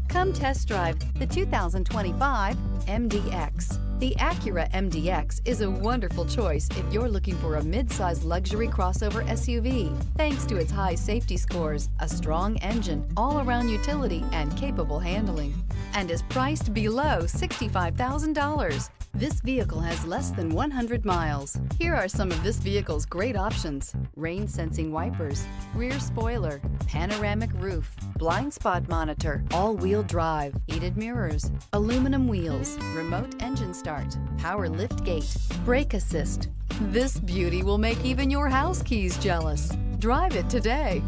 Come test drive the 2025 MDX. The Acura MDX is a wonderful choice if you're looking for a mid-size luxury crossover SUV. Thanks to its high safety scores, a strong engine, all-around utility, and capable handling, and is priced below $65,000. This vehicle has less than 100 miles. Here are some of this vehicle's great options: rain-sensing wipers, rear spoiler, panoramic roof, blind spot monitor, all-wheel drive, heated mirrors, aluminum wheels, remote engine start, power lift gate, brake assist. This beauty will make even your house keys jealous. Drive it today.